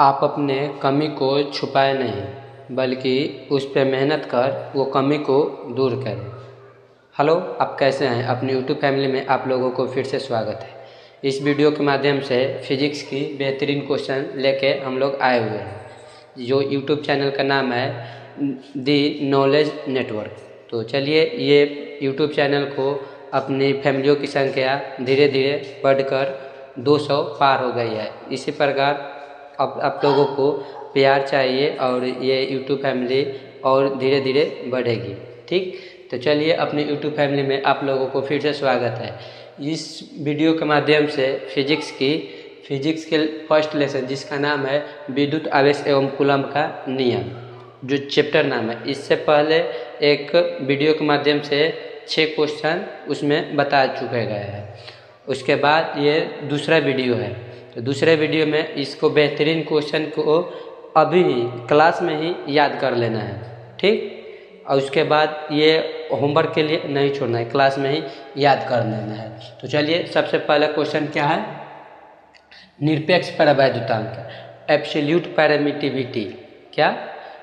आप अपने कमी को छुपाए नहीं बल्कि उस पर मेहनत कर वो कमी को दूर करें। हेलो, आप कैसे हैं? अपनी यूट्यूब फैमिली में आप लोगों को फिर से स्वागत है। इस वीडियो के माध्यम से फिजिक्स की बेहतरीन क्वेश्चन लेके हम लोग आए हुए हैं। जो यूट्यूब चैनल का नाम है दी नॉलेज नेटवर्क। तो चलिए, ये यूट्यूब चैनल को अपनी फैमिलियों की संख्या धीरे धीरे बढ़कर 200 पार हो गई है। इसी प्रकार अब आप लोगों को प्यार चाहिए और ये यूट्यूब फैमिली और धीरे धीरे बढ़ेगी। ठीक, तो चलिए, अपनी यूट्यूब फैमिली में आप लोगों को फिर से स्वागत है। इस वीडियो के माध्यम से फिजिक्स के फर्स्ट लेसन, जिसका नाम है विद्युत आवेश एवं कूलम्ब का नियम, जो चैप्टर नाम है, इससे पहले एक वीडियो के माध्यम से 6 क्वेश्चन उसमें बता चुके गए हैं। उसके बाद ये दूसरा वीडियो है। तो दूसरे वीडियो में इसको बेहतरीन क्वेश्चन को अभी ही क्लास में ही याद कर लेना है। ठीक, और उसके बाद ये होमवर्क के लिए नहीं छोड़ना है, क्लास में ही याद कर लेना है। तो चलिए, सबसे पहला क्वेश्चन क्या है? निरपेक्ष परावैद्युतांक, एब्सोल्यूट परमिटिविटी। क्या?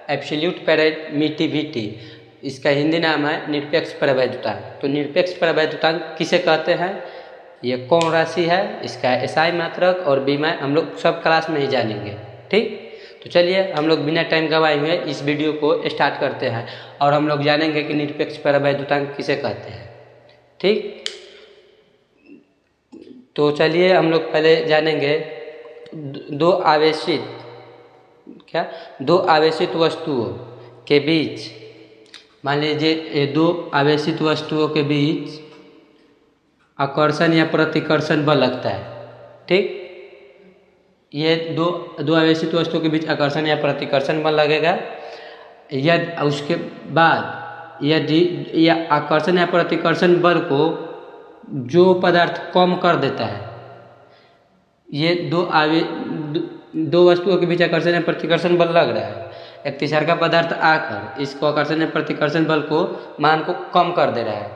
एब्सोल्यूट परमिटिविटी, इसका हिंदी नाम है निरपेक्ष परावैद्युतांक। तो निरपेक्ष परावैद्युतांक किसे कहते हैं? ये कौन राशि है? इसका एसआई मात्रक और बीमा हम लोग सब क्लास में ही जानेंगे। ठीक, तो चलिए, हम लोग बिना टाइम गवाए हुए इस वीडियो को स्टार्ट करते हैं और हम लोग जानेंगे कि निरपेक्ष परावैद्युतांक किसे कहते हैं। ठीक, तो चलिए, हम लोग पहले जानेंगे दो आवेशित वस्तुओं के बीच, मान लीजिए दो आवेशित वस्तुओं के बीच आकर्षण या प्रतिकर्षण बल लगता है। ठीक, ये दो आवेशित वस्तुओं के बीच आकर्षण या प्रतिकर्षण बल लगेगा। यदि उसके बाद यदि यह आकर्षण या प्रतिकर्षण बल को जो पदार्थ कम कर देता है, ये दो वस्तुओं के बीच आकर्षण या प्रतिकर्षण बल लग रहा है, एक तीसरा पदार्थ आकर इसको आकर्षण या प्रतिकर्षण बल को मान को कम कर दे रहा है,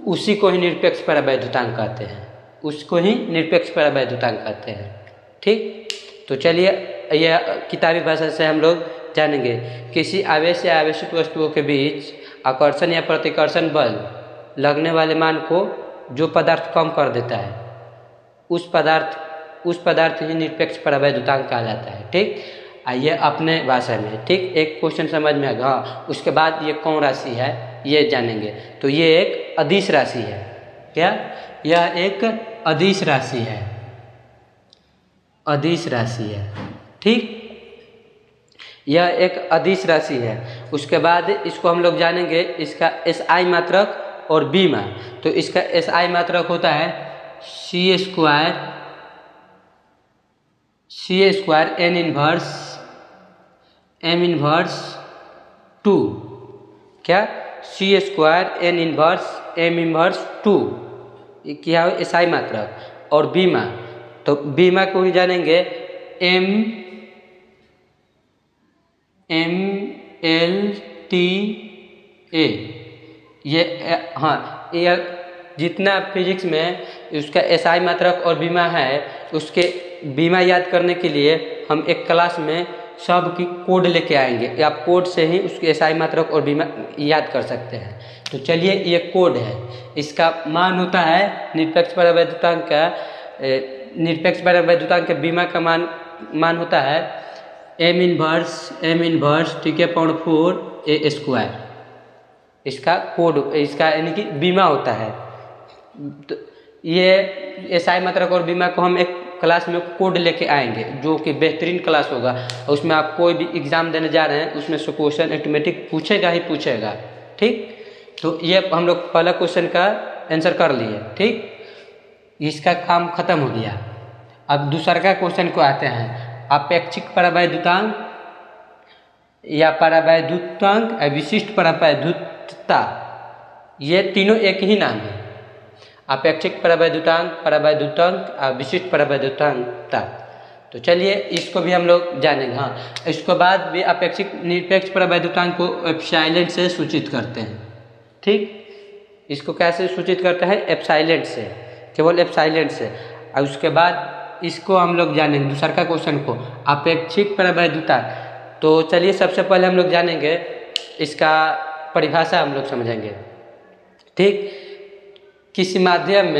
उसी को ही निरपेक्ष परावैद्युतांक कहते हैं। ठीक, तो चलिए, यह किताबी भाषा से हम लोग जानेंगे। किसी आवेश या आवेशित वस्तुओं के बीच आकर्षण या प्रतिकर्षण बल लगने वाले मान को जो पदार्थ कम कर देता है, उस पदार्थ ही निरपेक्ष परावैद्युतांक कहलाता है। ठीक, आइए अपने भाषा में। ठीक, एक क्वेश्चन समझ में आएगा। उसके बाद ये कौन राशि है ये जानेंगे। तो ये एक अदिश राशि है। क्या? यह एक अदिश राशि है। ठीक, यह एक अदिश राशि है। उसके बाद इसको हम लोग जानेंगे इसका एसआई मात्रक और बीमा। तो इसका एसआई मात्रक होता है सी स्क्वायर एम इनवर्स 2। क्या? C square N inverse M inverse 2 क्या है? एसआई मात्रक। और बीमा, तो बीमा को ही जानेंगे एम एल टी ए। ये जितना फिजिक्स में उसका एसआई मात्रक और बीमा है, उसके बीमा याद करने के लिए हम एक क्लास में सब की कोड लेके आएंगे, या कोड से ही उसके एसआई मात्रक और बीमा याद कर सकते हैं। तो चलिए, ये कोड है, इसका मान होता है निरपेक्ष परावैद्युतांक के बीमा का मान होता है एम इनवर्स ठीक है 0.4 ए स्क्वायर। इसका कोड, इसका यानी कि बीमा होता है। तो ये एसआई मात्रक और बीमा को हम एक क्लास में कोड लेके आएंगे, जो कि बेहतरीन क्लास होगा। उसमें आप कोई भी एग्जाम देने जा रहे हैं, उसमें से क्वेश्चन ऑटोमेटिक पूछेगा। ठीक, तो ये हम लोग पहला क्वेश्चन का आंसर कर लिए। ठीक, इसका काम खत्म हो गया। अब दूसरा का क्वेश्चन को आते हैं। अपेक्षिक परावैद्युतांक या परावैद्युतांक, विशिष्ट परावैद्युतता, ये तीनों एक ही नाम है। अपेक्षिक परावैद्युतांक, विशिष्ट परावैद्युतांकता। तो चलिए, इसको भी हम लोग जानेंगे। हाँ, इसके बाद भी निरपेक्ष परावैद्युतांक को एप्सिलॉन से सूचित करते हैं। ठीक, इसको कैसे सूचित करते हैं? एप्सिलॉन से, केवल एप्सिलॉन से। और उसके बाद इसको हम लोग जानेंगे दूसरा का क्वेश्चन को, अपेक्षिक परवैद्युतांक। तो चलिए सबसे पहले हम लोग जानेंगे इसका परिभाषा हम लोग समझेंगे। ठीक, किसी माध्यम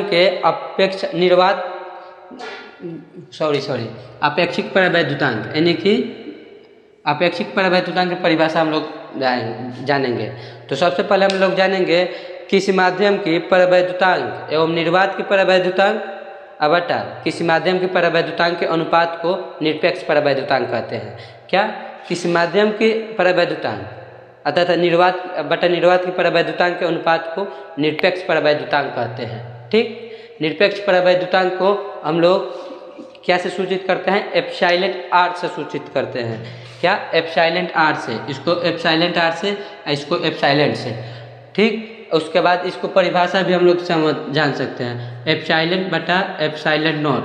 के अपेक्षिक परवैद्युतांक यानी कि अपेक्षिक परवैद्युतांक की परिभाषा हम लोग जानेंगे। तो सबसे पहले हम लोग जानेंगे किसी माध्यम की परवैद्युतांक एवं निर्वात की परवैद्युतांक बटा किसी माध्यम की परवैद्युतांक के अनुपात को निरपेक्ष परवैद्युतांक कहते हैं। क्या? किसी माध्यम की परवैद्युतांक अर्थात निर्वात की परवैद्युतांक के अनुपात को निरपेक्ष परवैद्युतांक कहते हैं। ठीक, निरपेक्ष परवैद्युतांक को हम लोग क्या से सूचित करते हैं? एप्सिलॉन आर से सूचित करते हैं। क्या? एप्सिलॉन आर से, इसको एप्सिलॉन आर से, इसको एप्सिलॉन से। ठीक, उसके बाद इसको परिभाषा भी हम लोग जान सकते हैं, एप्सिलॉन बटा एप्सिलॉन नॉट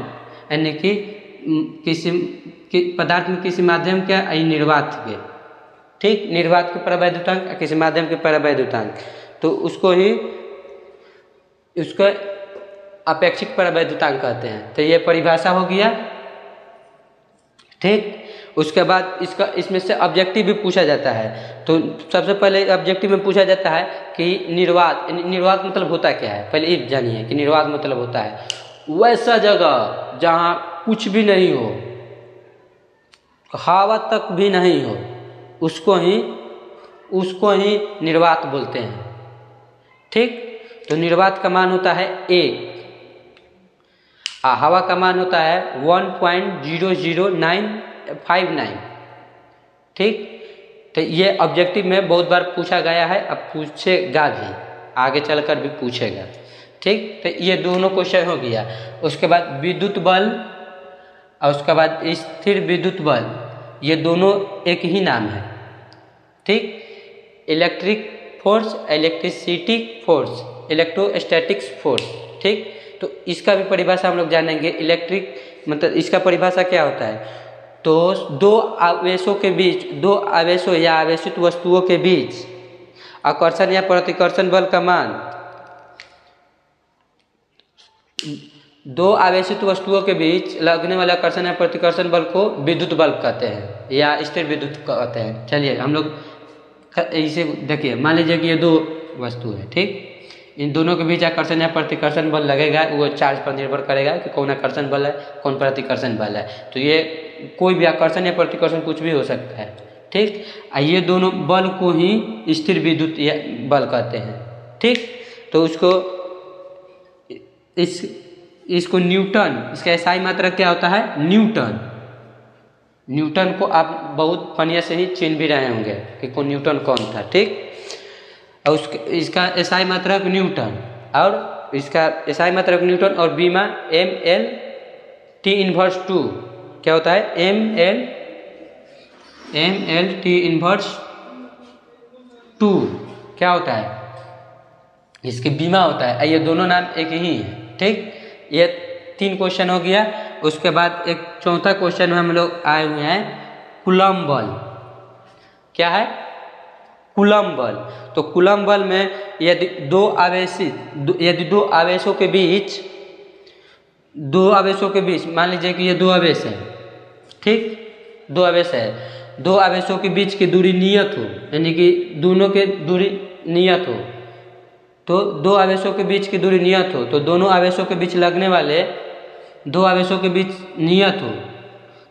यानी कि पदार्थ में किसी माध्यम के निर्वात के, ठीक, निर्वात के परवैद्युतांक किसी माध्यम के परवैद्युतांक, तो उसको अपेक्षिक परवैद्युतांक कहते हैं। तो ये परिभाषा हो गया। ठीक, उसके बाद इसमें से ऑब्जेक्टिव भी पूछा जाता है। तो सबसे पहले ऑब्जेक्टिव में पूछा जाता है कि निर्वात मतलब होता क्या है। पहले ये जानिए कि निर्वात मतलब होता है वैसा जगह जहाँ कुछ भी नहीं हो, हवा तक भी नहीं हो, उसको ही निर्वात बोलते हैं। ठीक, तो निर्वात का मान होता है 1, हवा का मान होता है 1.00959। ठीक, तो ये ऑब्जेक्टिव में बहुत बार पूछा गया है, अब पूछेगा भी, आगे चलकर भी पूछेगा। ठीक, तो ये दोनों क्वेश्चन हो गया। उसके बाद विद्युत बल और उसके बाद स्थिर विद्युत बल, ये दोनों एक ही नाम है। ठीक, electric force, electricity force, electrostatics force. ठीक, तो इसका भी परिभाषा हम लोग जानेंगे। इलेक्ट्रिक मतलब इसका परिभाषा क्या होता है? तो दो आवेशों या आवेशित वस्तुओं के बीच आकर्षण या प्रतिकर्षण बल का मान, दो आवेशित वस्तुओं के बीच लगने वाले आकर्षण या प्रतिकर्षण बल को विद्युत बल कहते हैं या स्थिर विद्युत कहते हैं। चलिए हम लोग इसे देखिए, मान लीजिए कि ये दो वस्तु है। ठीक, इन दोनों के बीच आकर्षण या प्रतिकर्षण बल लगेगा, वो चार्ज पर निर्भर करेगा कि कौन आकर्षण बल है कौन प्रतिकर्षण बल है। तो ये कोई भी आकर्षण या प्रतिकर्षण कुछ भी हो सकता है। ठीक, ये दोनों बल को ही स्थिर विद्युत बल कहते हैं। ठीक, तो इसको न्यूटन, इसका SI मात्रक क्या होता है? न्यूटन को आप बहुत बढ़िया से ही चिन्ह भी रहे होंगे कि न्यूटन कौन था। ठीक, और इसका SI मात्रक न्यूटन, और इसका SI मात्रक न्यूटन और बीमा ML/T−2 क्या होता है? ML/T−2 क्या होता है? इसकी बीमा होता है। ये दोनों नाम एक ही है। ठीक, ये 3 क्वेश्चन हो गया। उसके बाद एक चौथा क्वेश्चन में हम लोग आए हुए हैं कूलम्ब बल। क्या है? कूलम्ब बल। तो कूलम्ब बल में यदि दो आवेशों के बीच मान लीजिए कि ये 2 आवेश है। ठीक, 2 आवेश है, 2 आवेशों के बीच की दूरी नियत हो, यानी कि दोनों के दूरी नियत हो, तो 2 आवेशों के बीच की दूरी नियत हो, तो दोनों आवेशों के बीच लगने वाले 2 आवेशों के बीच नियत हो,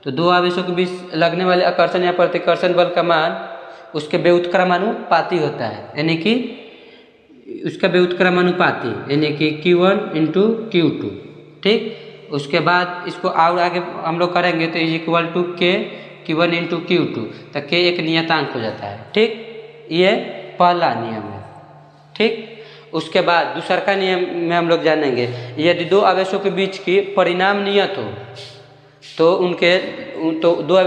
तो 2 आवेशों के बीच लगने वाले आकर्षण या प्रतिकर्षण बल का मान उसके व्युत्क्रमानुपाती होता है, यानी कि उसका व्युत्क्रमानुपाती यानी कि Q1 × Q2। ठीक, उसके बाद इसको और आगे हम लोग करेंगे तो = Q1 × Q2, तो K एक नियतांक हो जाता है। ठीक, ये पहला नियम है। ठीक, उसके बाद दूसरा नियम में हम लोग जानेंगे, यदि 2 आवेशों के बीच की परिणाम नियत हो, तो 2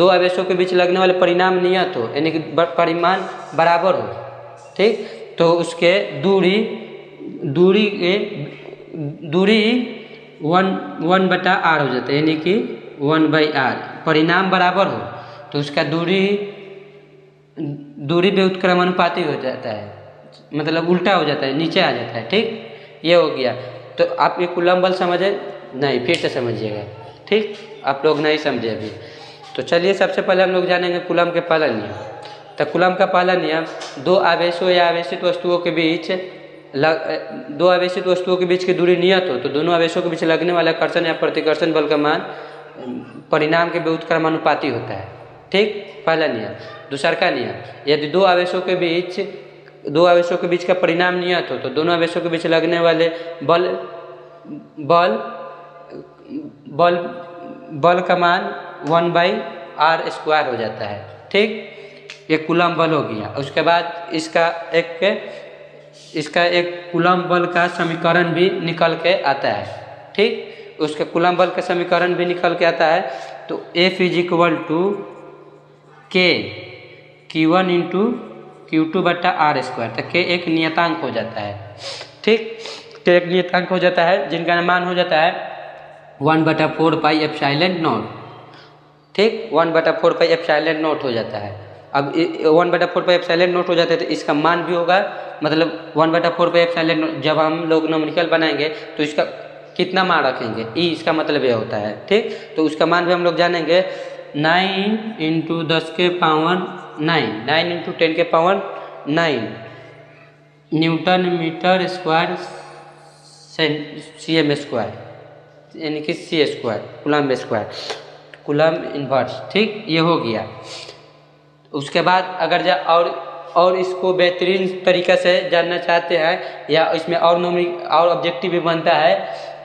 आवेशों के बीच लगने वाले परिणाम नियत हो, यानी कि परिमाण बराबर हो। ठीक, तो उसके दूरी 1/r हो जाता है, यानी कि 1/r। परिणाम बराबर हो तो उसका दूरी दूरी व्युत्क्रमानुपाती हो जाता है, मतलब उल्टा हो जाता है, नीचे आ जाता है। ठीक, ये हो गया। तो आप ये कूलम्ब बल समझे नहीं, फिर से समझिएगा। ठीक, आप लोग नहीं समझे अभी। तो चलिए सबसे पहले हम लोग जानेंगे कूलम्ब के पहला नियम। तो कूलम्ब का पहला नियम, दो आवेशों या आवेशित वस्तुओं के बीच दो आवेशित वस्तुओं के बीच की दूरी नियत हो तो दोनों आवेशों के बीच लगने वाला कर्षण या प्रतिकर्षण बल का मान परिणाम के व्युत्क्रमानुपाती होता है। ठीक, पहला नियम। दूसरा का नियम, यदि दो आवेशों के बीच का परिणाम नियत हो तो दोनों आवेशों के बीच लगने वाले बल का मान 1/r² हो जाता है। ठीक, ये कूलम्ब बल हो गया। उसके बाद इसका एक कूलम्ब बल का समीकरण भी निकल के आता है। ठीक, उसके कूलम्ब बल का समीकरण भी निकल के आता है। तो F = K Q1 × Q2/r²। तो K एक नियतांक हो जाता है। ठीक, K एक नियतांक हो जाता है जिनका मान हो जाता है 1/4πε0। ठीक, 1/4πε0 हो जाता है। अब 1/4πε0 हो जाता है तो इसका मान भी होगा, मतलब 1/4πε0। जब हम लोग न्यूमेरिकल बनाएंगे तो इसका कितना मान रखेंगे, ई इसका मतलब ये होता है। ठीक, तो उसका मान भी हम लोग जानेंगे। 9 × 10⁻⁹ 9 × 10⁻⁹ न्यूटन मीटर स्क्वायर cm², यानी कि c², coulomb square, coulomb inverse. ठीक, ये हो गया। उसके बाद अगर और इसको बेहतरीन तरीक़ा से जानना चाहते हैं या इसमें और ऑब्जेक्टिव भी बनता है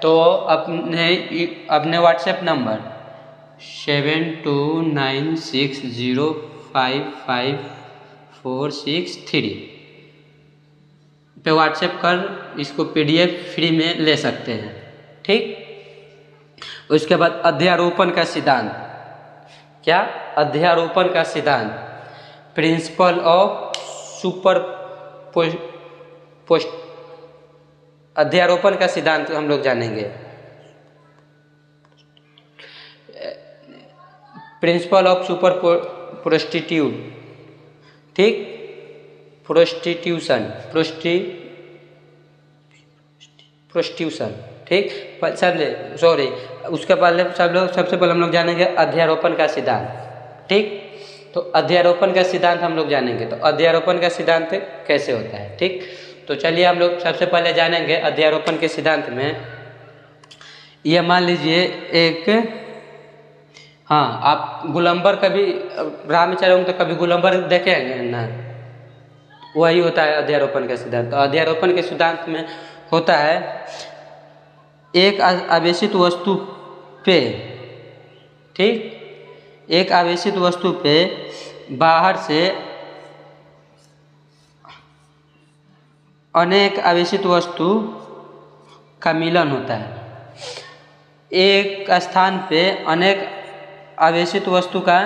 तो अपने व्हाट्सएप नंबर 7296055463 पे व्हाट्सएप कर इसको PDF फ्री में ले सकते हैं। ठीक, उसके बाद अध्यारोपण का सिद्धांत। क्या? अध्यारोपण का सिद्धांत, प्रिंसिपल ऑफ सुपरपोस्ट। अध्यारोपण का सिद्धांत हम लोग जानेंगे। Principle of superposition. ठीक, प्रोस्टिट्यूशन। ठीक, उसके पहले सबसे पहले हम लोग जानेंगे अध्यारोपण का सिद्धांत। ठीक, तो अध्यारोपण का सिद्धांत हम लोग जानेंगे। तो अध्यारोपण का सिद्धांत कैसे होता है। ठीक, तो चलिए हम लोग सबसे पहले जानेंगे अध्यारोपण के सिद्धांत में। ये मान लीजिए एक, हाँ, आप गोलंबर कभी राह में चले होंगे तो कभी गोलंबर देखे हैं ना, वही होता है अध्यारोपण का सिद्धांत। तो अध्यारोपण के सिद्धांत में होता है एक आवेशित वस्तु पे, ठीक, एक आवेशित वस्तु पे बाहर से अनेक आवेशित वस्तु का मिलन होता है। एक स्थान पे अनेक आवेशित वस्तु का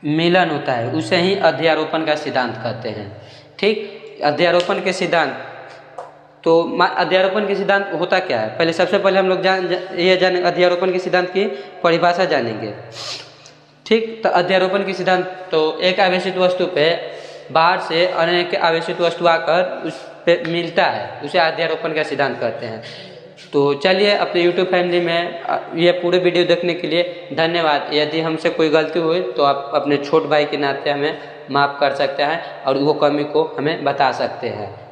मिलन होता है, उसे ही अध्यारोपण का सिद्धांत कहते हैं। ठीक, अध्यारोपण के सिद्धांत, तो अध्यारोपण के सिद्धांत होता क्या है, पहले सबसे पहले हम लोग जानेंगे अध्यारोपण के सिद्धांत की परिभाषा जानेंगे। ठीक, तो अध्यारोपण के सिद्धांत, तो एक आवेशित वस्तु पे बाहर से अनेक आवेशित वस्तु आकर उस पे मिलता है, उसे अध्यारोपण का सिद्धांत कहते हैं। तो चलिए अपने YouTube फैमिली में ये पूरे वीडियो देखने के लिए धन्यवाद। यदि हमसे कोई गलती हुई तो आप अपने छोट भाई के नाते हमें माफ़ कर सकते हैं और वो कमी को हमें बता सकते हैं।